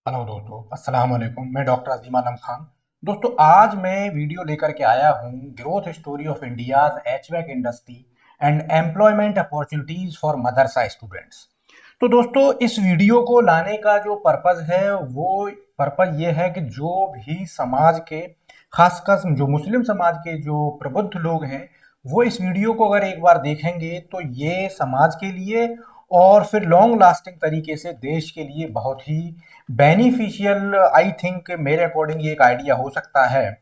Hello दोस्तों, अस्सलाम वालेकुम। मैं डॉक्टर अजीम आलम खान। दोस्तों, आज मैं वीडियो लेकर के आया हूँ growth story of India's HVAC industry and employment opportunities for madrasa students. तो दोस्तों, इस वीडियो को लाने का जो पर्पज़ है वो पर्पज़ ये है कि जो भी समाज के, खासकर जो मुस्लिम समाज के जो प्रबुद्ध लोग हैं, वो इस वीडियो को अगर एक बार देखेंगे तो ये समाज के लिए और फिर लॉन्ग लास्टिंग तरीके से देश के लिए बहुत ही बेनिफिशियल, आई थिंक मेरे अकॉर्डिंग ये एक आइडिया हो सकता है।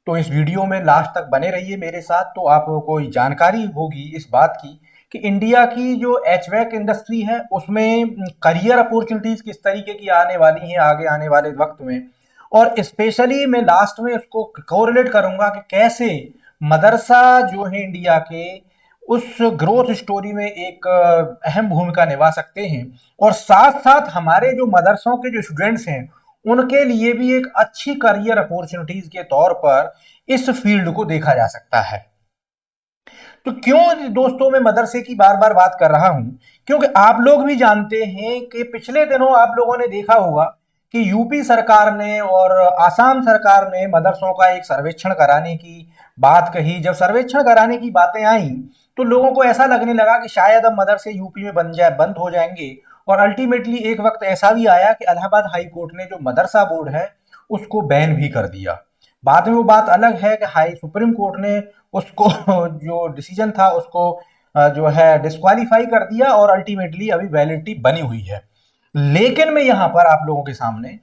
तो इस वीडियो में लास्ट तक बने रहिए मेरे साथ, तो आपको जानकारी होगी इस बात की कि इंडिया की जो एचवैक इंडस्ट्री है उसमें करियर अपॉर्चुनिटीज किस तरीके की आने वाली हैं आगे आने वाले वक्त में। और स्पेशली मैं लास्ट में उसको कोरिलेट करूंगा कि कैसे मदरसा जो है इंडिया के उस ग्रोथ स्टोरी में एक अहम भूमिका निभा सकते हैं। और साथ साथ हमारे जो मदरसों के जो स्टूडेंट्स हैं उनके लिए भी एक अच्छी करियर अपॉर्चुनिटीज के तौर पर इस फील्ड को देखा जा सकता है। तो क्यों दोस्तों मैं मदरसे की बार बार बात कर रहा हूं, क्योंकि आप लोग भी जानते हैं कि पिछले दिनों आप लोगों ने देखा होगा कि यूपी सरकार ने और आसाम सरकार ने मदरसों का एक सर्वेक्षण कराने की बात कही। जब सर्वेक्षण कराने की बातें आई तो लोगों को ऐसा लगने लगा कि शायद अब मदरसे यूपी में बंद हो जाएंगे। और अल्टीमेटली एक वक्त ऐसा भी आया कि इलाहाबाद हाई कोर्ट ने जो मदरसा बोर्ड है उसको बैन भी कर दिया। बाद में वो बात अलग है कि हाई सुप्रीम कोर्ट ने उसको जो डिसीजन था उसको जो है डिस्क्वालीफाई कर दिया और अल्टीमेटली अभी वैलिडिटी बनी हुई है। लेकिन मैं यहां पर आप लोगों के सामने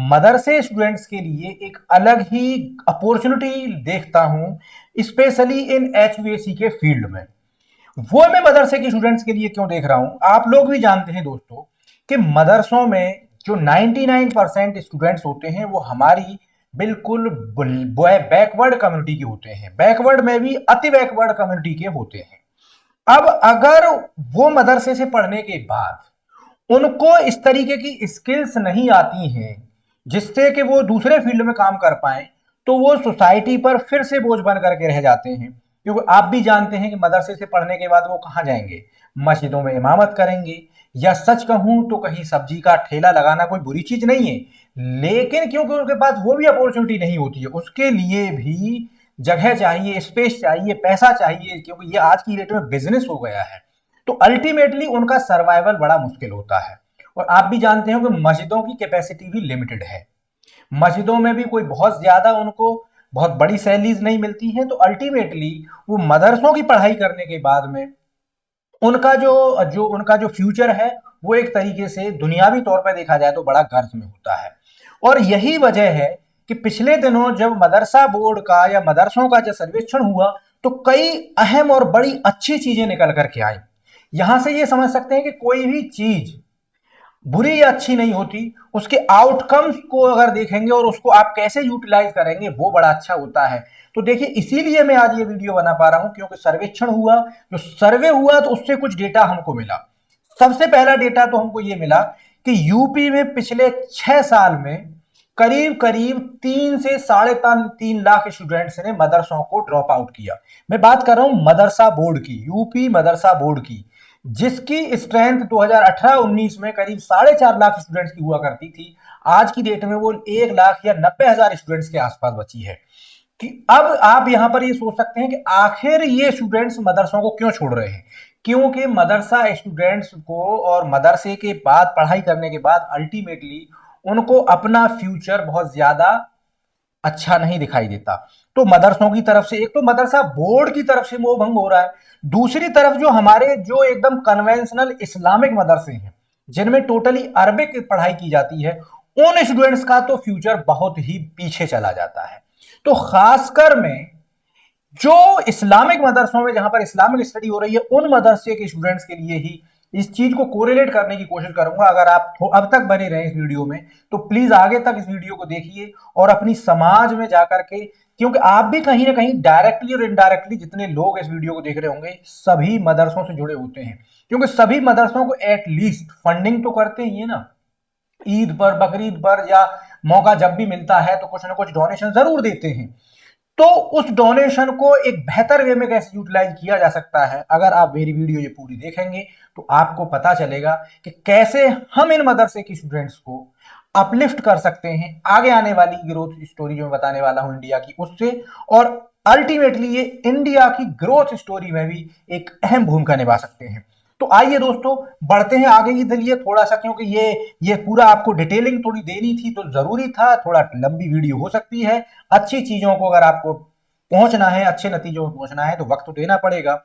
मदरसे स्टूडेंट्स के लिए एक अलग ही अपॉर्चुनिटी देखता हूं, स्पेशली इन एचवीएसी के फील्ड में। वो मैं मदरसे के स्टूडेंट्स के लिए क्यों देख रहा हूं, आप लोग भी जानते हैं दोस्तों कि मदरसों में जो 99% स्टूडेंट्स होते हैं वो हमारी बिल्कुल बैकवर्ड कम्युनिटी के होते हैं, बैकवर्ड में भी अति बैकवर्ड कम्युनिटी के होते हैं। अब अगर वो मदरसे से पढ़ने के बाद उनको इस तरीके की स्किल्स नहीं आती हैं जिससे कि वो दूसरे फील्ड में काम कर पाए, तो वो सोसाइटी पर फिर से बोझ बन करके रह जाते हैं। क्योंकि आप भी जानते हैं कि मदरसे से पढ़ने के बाद वो कहाँ जाएंगे, मस्जिदों में इमामत करेंगे। या सच कहूं तो कहीं सब्जी का ठेला लगाना कोई बुरी चीज नहीं है, लेकिन क्योंकि उनके पास वो भी अपॉर्चुनिटी नहीं होती है, उसके लिए भी जगह चाहिए, स्पेस चाहिए, पैसा चाहिए, क्योंकि ये आज की डेट में बिजनेस हो गया है। तो अल्टीमेटली उनका सर्वाइवल बड़ा मुश्किल होता है। और आप भी जानते हो कि मस्जिदों की कैपेसिटी भी लिमिटेड है, मस्जिदों में भी कोई बहुत ज्यादा उनको बहुत बड़ी सैलरीज नहीं मिलती है। तो अल्टीमेटली वो मदरसों की पढ़ाई करने के बाद में उनका जो जो उनका जो फ्यूचर है वो एक तरीके से दुनियावी तौर पर देखा जाए तो बड़ा गर्ज में होता है। और यही वजह है कि पिछले दिनों जब मदरसा बोर्ड का या मदरसों का जब सर्वेक्षण हुआ तो कई अहम और बड़ी अच्छी चीजें निकल करके आई। यहां से ये समझ सकते हैं कि कोई भी चीज बुरी या अच्छी नहीं होती, उसके आउटकम्स को अगर देखेंगे और उसको आप कैसे यूटिलाइज करेंगे वो बड़ा अच्छा होता है। तो देखिए, इसीलिए मैं आज ये वीडियो बना पा रहा हूं, क्योंकि सर्वेक्षण हुआ, जो सर्वे हुआ तो उससे कुछ डेटा हमको मिला। सबसे पहला डेटा तो हमको ये मिला कि यूपी में पिछले 6 साल में करीब करीब 3 से 3.5 लाख स्टूडेंट्स ने मदरसों को ड्रॉप आउट किया। मैं बात कर रहा हूं मदरसा बोर्ड की, यूपी मदरसा बोर्ड की, जिसकी स्ट्रेंथ 2018-19 में करीब 4.5 लाख स्टूडेंट्स की हुआ करती थी। आज की डेट में वो 1 लाख या 90,000 स्टूडेंट्स के आसपास बची है। कि अब आप यहां पर ये सोच सकते हैं कि आखिर ये स्टूडेंट्स मदरसों को क्यों छोड़ रहे हैं। क्योंकि मदरसा स्टूडेंट्स को और मदरसे के बाद पढ़ाई करने के बाद अल्टीमेटली उनको अपना फ्यूचर बहुत ज्यादा अच्छा नहीं दिखाई देता। तो मदरसों की तरफ से, एक तो मदरसा बोर्ड की तरफ से मोह भंग हो रहा है, दूसरी तरफ जो हमारे जो एकदम कन्वेंशनल इस्लामिक मदरसे हैं जिनमें टोटली अरबिक पढ़ाई की जाती है, उन स्टूडेंट्स का तो फ्यूचर बहुत ही पीछे चला जाता है। तो खासकर में जो इस्लामिक मदरसों में जहां पर इस्लामिक स्टडी हो रही है उन मदरसे के स्टूडेंट्स के लिए ही इस चीज को कोरिलेट करने की कोशिश करूंगा। अगर आप अब तक बने रहे इस वीडियो में तो प्लीज आगे तक इस वीडियो को देखिए और अपनी समाज में जाकर के, क्योंकि आप भी कहीं ना कहीं डायरेक्टली और इनडायरेक्टली जितने लोग इस वीडियो को देख रहे होंगे सभी मदरसों से जुड़े होते हैं। क्योंकि सभी मदरसों को एटलीस्ट फंडिंग तो करते ही है ना, ईद पर, बकरीद पर, या मौका जब भी मिलता है तो कुछ ना कुछ डोनेशन जरूर देते हैं। तो उस डोनेशन को एक बेहतर वे में कैसे यूटिलाइज किया जा सकता है, अगर आप मेरी वीडियो ये पूरी देखेंगे तो आपको पता चलेगा कि कैसे हम इन मदरसे की स्टूडेंट्स को अपलिफ्ट कर सकते हैं आगे आने वाली ग्रोथ स्टोरी जो मैं बताने वाला हूं इंडिया की उससे, और अल्टीमेटली ये इंडिया की ग्रोथ स्टोरी में भी एक अहम भूमिका निभा सकते हैं। तो आइए दोस्तों बढ़ते हैं आगे की लिए थोड़ा सा, क्योंकि ये पूरा आपको डिटेलिंग थोड़ी देनी थी तो जरूरी था, थोड़ा लंबी वीडियो हो सकती है। अच्छी चीजों को अगर आपको पहुंचना है, अच्छे नतीजों में पहुंचना है तो वक्त तो देना पड़ेगा।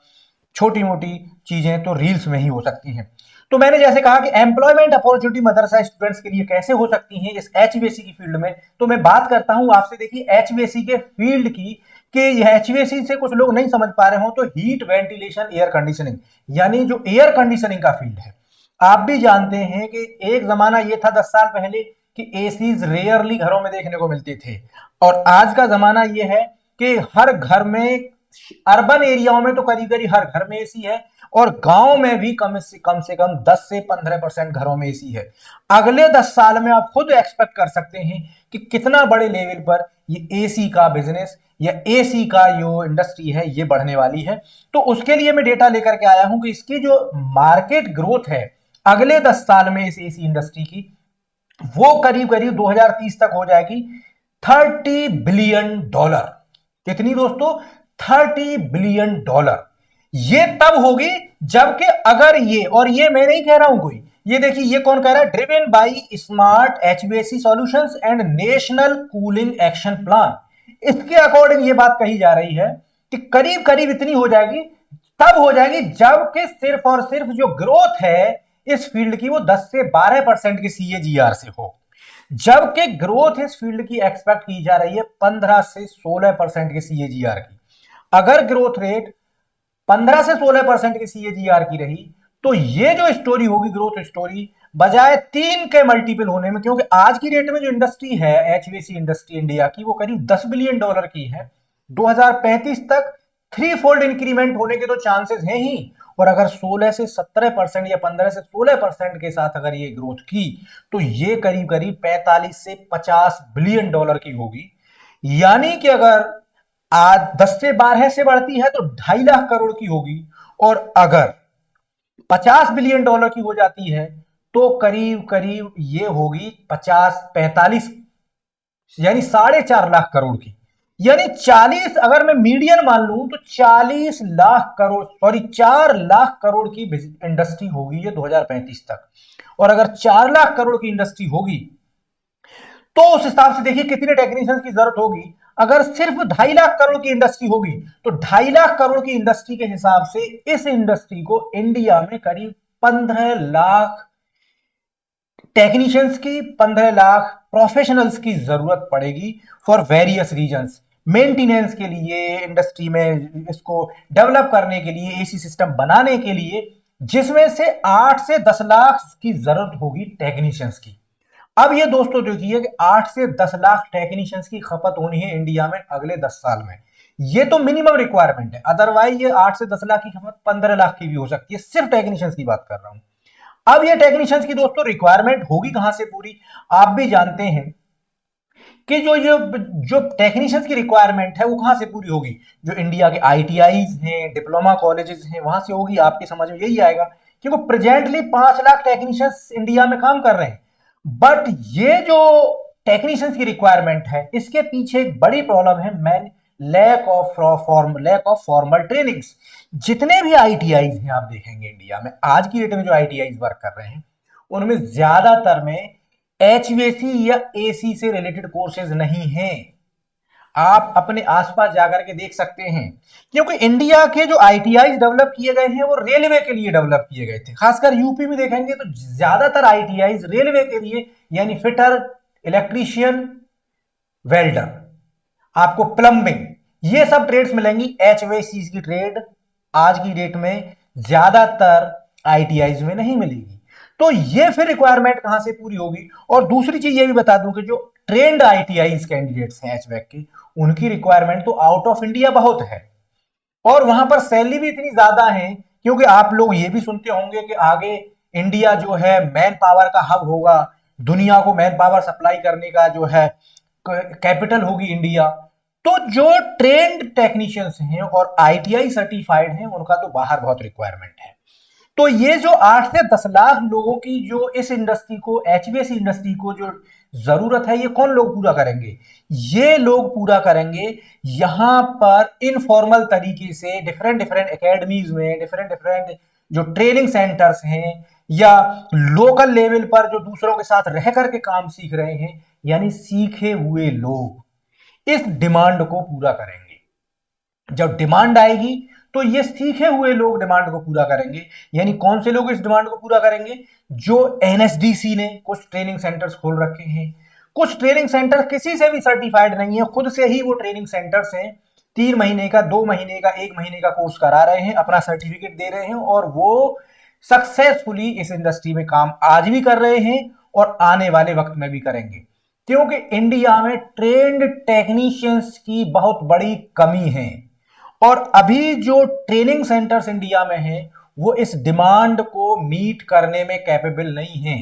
छोटी मोटी चीजें तो रील्स में ही हो सकती हैं। तो मैंने जैसे कहा कि एम्प्लॉयमेंट अपॉर्चुनिटी मदरसा स्टूडेंट्स के लिए कैसे हो सकती हैं इस एचवीएसी की फील्ड में, तो मैं बात करता हूं आपसे, देखिए एचवीएसी के फील्ड की, कि यह एचवीएसी से कुछ लोग नहीं समझ पा रहे हो तो हीट वेंटिलेशन एयर कंडीशनिंग, यानी जो एयर कंडीशनिंग का फील्ड है। आप भी जानते हैं कि एक जमाना ये था 10 साल पहले कि एसीज रेयरली घरों में देखने को मिलते थे, और आज का जमाना ये है कि हर घर में, अर्बन एरियाओं में तो करीब करीब हर घर में एसी है, और गांव में भी कम से कम 10 से 15% घरों में एसी है। अगले 10 साल में आप खुद एक्सपेक्ट कर सकते हैं कि कितना बड़े लेवल पर ये एसी का बिजनेस या एसी का जो इंडस्ट्री है ये बढ़ने वाली है। तो उसके लिए मैं डेटा लेकर के आया हूं कि इसकी जो मार्केट ग्रोथ है अगले 10 साल में इस एसी इंडस्ट्री की, वो करीब करीब 2030 तक हो जाएगी $30 बिलियन। कितनी दोस्तों? $30 बिलियन। ये तब होगी जबकि अगर ये, और ये मैं नहीं कह रहा हूं कोई, ये देखिए ये कौन कह रहा है, driven by smart HVAC solutions and national cooling action plan. इसके अकॉर्डिंग ये बात कही जा रही है कि करीब करीब इतनी हो जाएगी, तब हो जाएगी जबकि सिर्फ और सिर्फ जो ग्रोथ है इस फील्ड की वो 10 से 12% की सीएजीआर से हो, जबकि ग्रोथ इस फील्ड की एक्सपेक्ट की जा रही है 15 से 16% की सीएजीआर की। अगर ग्रोथ रेट 15 से 16% की सीएजीआर की रही तो ये जो स्टोरी होगी ग्रोथ स्टोरी, बजाय 3 के मल्टीपल होने में, क्योंकि आज की डेट में जो इंडस्ट्री है एचवीसी इंडस्ट्री इंडिया की वो करीब $10 बिलियन की है। 2035 तक 3 फोल्ड इंक्रीमेंट होने के तो चांसेस हैं ही, और अगर 16 से 17% या 15 से 16% के साथ अगर ये ग्रोथ की तो ये करीब करीब 45 से $50 बिलियन की होगी। यानी कि अगर आज 10 से 12 से बढ़ती है तो 2.5 लाख करोड़ की होगी, और अगर $50 बिलियन की हो जाती है तो करीब करीब ये होगी 50-45, यानी 4.5 लाख करोड़ की। यानी 40, अगर मैं मीडियन मान लूं तो 40 लाख करोड़, सॉरी 4 लाख करोड़ की इंडस्ट्री होगी ये 2035 तक। और अगर 4 लाख करोड़ की इंडस्ट्री होगी तो उस हिसाब से देखिए कितने टेक्नीशियंस की जरूरत होगी। अगर सिर्फ 2.5 लाख करोड़ की इंडस्ट्री होगी तो 2.5 लाख करोड़ की इंडस्ट्री के हिसाब से इस इंडस्ट्री को इंडिया में करीब 15 लाख टेक्नीशियंस की, 15 लाख प्रोफेशनल्स की जरूरत पड़ेगी फॉर वेरियस रीजंस, मेंटेनेंस के लिए, इंडस्ट्री में इसको डेवलप करने के लिए, एसी सिस्टम बनाने के लिए, जिसमें से 8 से 10 लाख की जरूरत होगी टेक्नीशियंस की। अब ये दोस्तों देखिए कि 8 से 10 लाख टेक्नीशियंस की खपत होनी है इंडिया में अगले 10 साल में। ये तो मिनिमम रिक्वायरमेंट है, अदरवाइज ये 8 से 10 लाख की खपत 15 लाख की भी हो सकती है, सिर्फ टेक्नीशियंस की बात कर रहा हूं। अब ये टेक्नीशियंस की दोस्तों रिक्वायरमेंट होगी कहां से पूरी? आप भी जानते हैं कि जो जो जो टेक्नीशियंस की रिक्वायरमेंट है वो कहां से पूरी होगी? जो इंडिया के आईटीआईज हैं, डिप्लोमा कॉलेजेस हैं, वहां से होगी। आपके समझ में यही आएगा क्योंकि प्रेजेंटली 5 लाख टेक्नीशियंस इंडिया में काम कर रहे हैं। बट ये जो टेक्नीशियंस की रिक्वायरमेंट है इसके पीछे एक बड़ी प्रॉब्लम है, man lack of formal trainings. जितने भी आईटीआईज हैं आप देखेंगे इंडिया में आज की डेट में जो आईटीआईज वर्क कर रहे हैं उनमें ज्यादातर में एचवीएसी या एसी से रिलेटेड कोर्सेज नहीं हैं। आप अपने आसपास जाकर के देख सकते हैं, क्योंकि इंडिया के जो आईटीआई डेवलप किए गए हैं वो रेलवे के लिए डेवलप किए गए थे। खासकर यूपी में देखेंगे तो ज्यादातर आईटीआई रेलवे के लिए, यानी फिटर, इलेक्ट्रीशियन, वेल्डर, आपको प्लम्बिंग, ये सब ट्रेड्स मिलेंगी। एचवीसी की ट्रेड आज की डेट में ज्यादातर आईटीआई में नहीं मिलेगी। तो ये फिर रिक्वायरमेंट कहां से पूरी होगी? और दूसरी चीज ये भी बता दूं कि जो ट्रेंड आईटीआई कैंडिडेट्स हैं एचवैक के, उनकी रिक्वायरमेंट तो आउट ऑफ इंडिया बहुत है, और वहां पर सैलरी भी इतनी ज्यादा है, क्योंकि आप लोग ये भी सुनते होंगे कि आगे इंडिया जो है मैन पावर का हब होगा, दुनिया को मैन पावर सप्लाई करने का जो है कैपिटल होगी इंडिया। तो जो ट्रेंड टेक्नीशियंस हैं और आईटीआई सर्टिफाइड हैं उनका तो बाहर बहुत रिक्वायरमेंट है। तो ये जो 8 से 10 लाख लोगों की जो इस इंडस्ट्री को, एचवीएसी इंडस्ट्री को जो जरूरत है, ये कौन लोग पूरा करेंगे? ये लोग पूरा करेंगे यहां पर इनफॉर्मल तरीके से डिफरेंट डिफरेंट एकेडमीज में, डिफरेंट डिफरेंट जो ट्रेनिंग सेंटर्स हैं, या लोकल लेवल पर जो दूसरों के साथ रह करके काम सीख रहे हैं, यानी सीखे हुए लोग इस डिमांड को पूरा करेंगे। जब डिमांड आएगी तो ये सीखे हुए लोग डिमांड को पूरा करेंगे। यानी कौन से लोग इस डिमांड को पूरा करेंगे? जो एनएसडीसी ने कुछ ट्रेनिंग सेंटर्स खोल रखे हैं, कुछ ट्रेनिंग सेंटर किसी से भी सर्टिफाइड नहीं है, खुद से ही वो ट्रेनिंग सेंटर्स हैं, 3 महीने का, 2 महीने का, 1 महीने का कोर्स करा रहे हैं, अपना सर्टिफिकेट दे रहे हैं, और वो सक्सेसफुली इस इंडस्ट्री में काम आज भी कर रहे हैं और आने वाले वक्त में भी करेंगे। क्योंकि इंडिया में ट्रेंड टेक्नीशियंस की बहुत बड़ी कमी है, और अभी जो ट्रेनिंग सेंटर्स इंडिया में हैं वो इस डिमांड को मीट करने में कैपेबल नहीं है।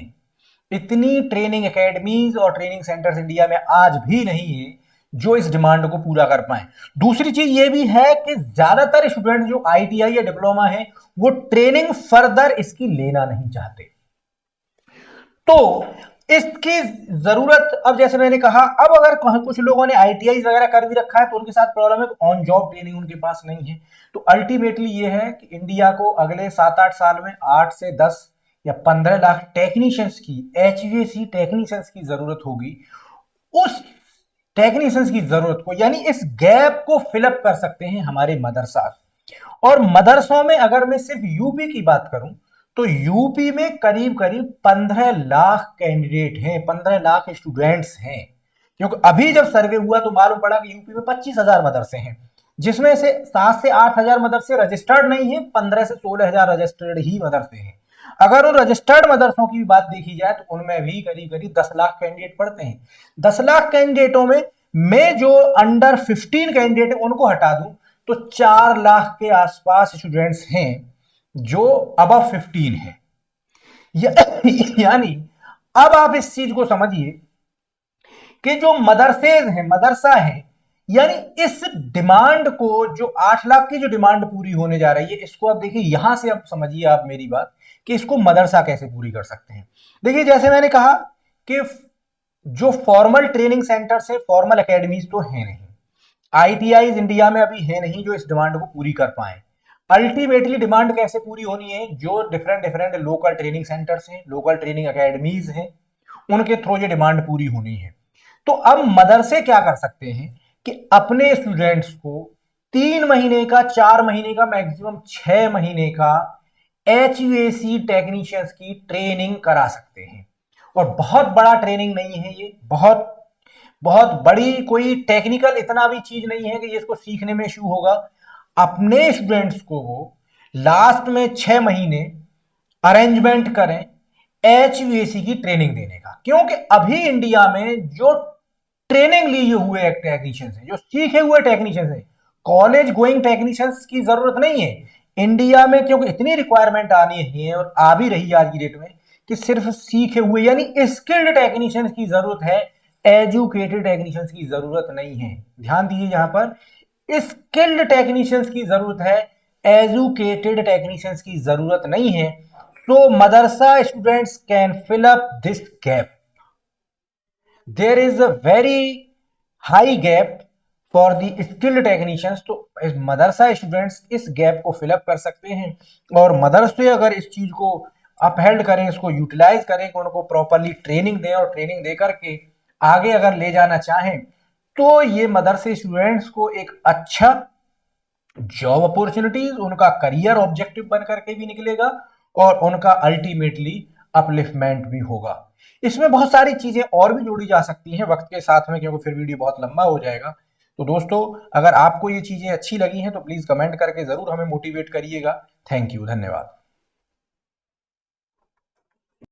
इतनी ट्रेनिंग एकेडमीज और ट्रेनिंग सेंटर्स इंडिया में आज भी नहीं है जो इस डिमांड को पूरा कर पाए। दूसरी चीज ये भी है कि ज्यादातर स्टूडेंट जो आईटीआई या डिप्लोमा है वो ट्रेनिंग फर्दर इसकी लेना नहीं चाहते। तो इसकी जरूरत, अब जैसे मैंने कहा, अब अगर कुछ लोगों ने आईटीआई वगैरह कर भी रखा है तो उनके साथ प्रॉब्लम है कि ऑन जॉब ट्रेनिंग उनके पास नहीं है। तो अल्टीमेटली ये है कि इंडिया को अगले 7-8 साल में 8 से 10 या 15 लाख टेक्नीशियंस की, एचवीएसी टेक्नीशियंस की जरूरत होगी। उस टेक्नीशियंस की जरूरत को, यानी इस गैप को फिलअप कर सकते हैं हमारे मदरसा। और मदरसों में अगर मैं सिर्फ यूपी की बात करूं तो यूपी में करीब करीब 15 लाख कैंडिडेट हैं, 15 लाख स्टूडेंट्स हैं। क्योंकि अभी जब सर्वे हुआ तो मालूम पड़ा कि यूपी में 25,000 मदरसे हैं, जिसमें से 7 से 8,000 मदरसे रजिस्टर्ड नहीं है, 15 से 16,000 रजिस्टर्ड ही मदरसे हैं। अगर उन रजिस्टर्ड मदरसों की बात देखी जाए तो उनमें भी करीब करीब 10 लाख कैंडिडेट पढ़ते हैं। 10 लाख कैंडिडेटों में मैं जो अंडर 15 कैंडिडेट है उनको हटा दूं तो 4 लाख के आसपास स्टूडेंट्स हैं जो अबव 15 है। यानी अब आप इस चीज को समझिए कि जो मदरसे हैं, मदरसा है, यानी इस डिमांड को, जो 8 लाख की जो डिमांड पूरी होने जा रही है, इसको आप देखिए, यहां से आप समझिए आप मेरी बात कि इसको मदरसा कैसे पूरी कर सकते हैं। देखिए, जैसे मैंने कहा कि जो फॉर्मल ट्रेनिंग सेंटर से, फॉर्मल एकेडमीज तो है नहीं, आईटीआई इंडिया में अभी है नहीं जो इस डिमांड को पूरी कर पाए। अल्टीमेटली डिमांड कैसे पूरी होनी है? जो different different local training centres हैं, लोकल ट्रेनिंग एकेडमीज हैं, उनके थ्रू ये डिमांड पूरी होनी है। तो अब मदरसे क्या कर सकते हैं कि अपने स्टूडेंट्स को 3 महीने का, 4 महीने का, मैक्सिमम 6 महीने का एचवीएसी टेक्नीशियंस की ट्रेनिंग करा सकते हैं। और बहुत बड़ा ट्रेनिंग नहीं है ये, बहुत बहुत बड़ी कोई टेक्निकल इतना भी चीज नहीं है कि ये इसको सीखने में इश्यू होगा। अपने स्टूडेंट्स को वो लास्ट में 6 महीने अरेंजमेंट करें एचवीएसी की ट्रेनिंग देने का। क्योंकि अभी इंडिया में जो ट्रेनिंग लिए हुए टेक्नीशियंस हैं, जो सीखे हुए टेक्नीशियंस हैं, कॉलेज गोइंग टेक्नीशियंस की जरूरत नहीं है इंडिया में। क्योंकि इतनी रिक्वायरमेंट आनी है और आ भी रही है आज की डेट में कि सिर्फ सीखे हुए, यानी स्किल्ड टेक्नीशियंस की जरूरत है, एजुकेटेड टेक्नीशियंस की जरूरत नहीं है। ध्यान दीजिए, यहां पर स्किल्ड टेक्नीशियंस की जरूरत है, एजुकेटेड टेक्नीशियंस की जरूरत नहीं है। तो madrasa students can fill up this gap. There is a very high gap for the skilled technicians. तो मदरसा स्टूडेंट्स इस गैप को फिलअप कर सकते हैं, और मदरसे अगर इस चीज को अपहेल्ड करें, इसको यूटिलाइज करें, कि उनको प्रॉपरली ट्रेनिंग दें, और ट्रेनिंग दे करके आगे अगर ले जाना चाहें तो ये मदरसे स्टूडेंट्स को एक अच्छा जॉब अपॉर्चुनिटीज, उनका करियर ऑब्जेक्टिव बन करके भी निकलेगा, और उनका अल्टीमेटली अपलिफ्टमेंट भी होगा। इसमें बहुत सारी चीजें और भी जोड़ी जा सकती हैं वक्त के साथ में, क्योंकि फिर वीडियो बहुत लंबा हो जाएगा। तो दोस्तों, अगर आपको ये चीजें अच्छी लगी हैं तो प्लीज कमेंट करके जरूर हमें मोटिवेट करिएगा। थैंक यू, धन्यवाद।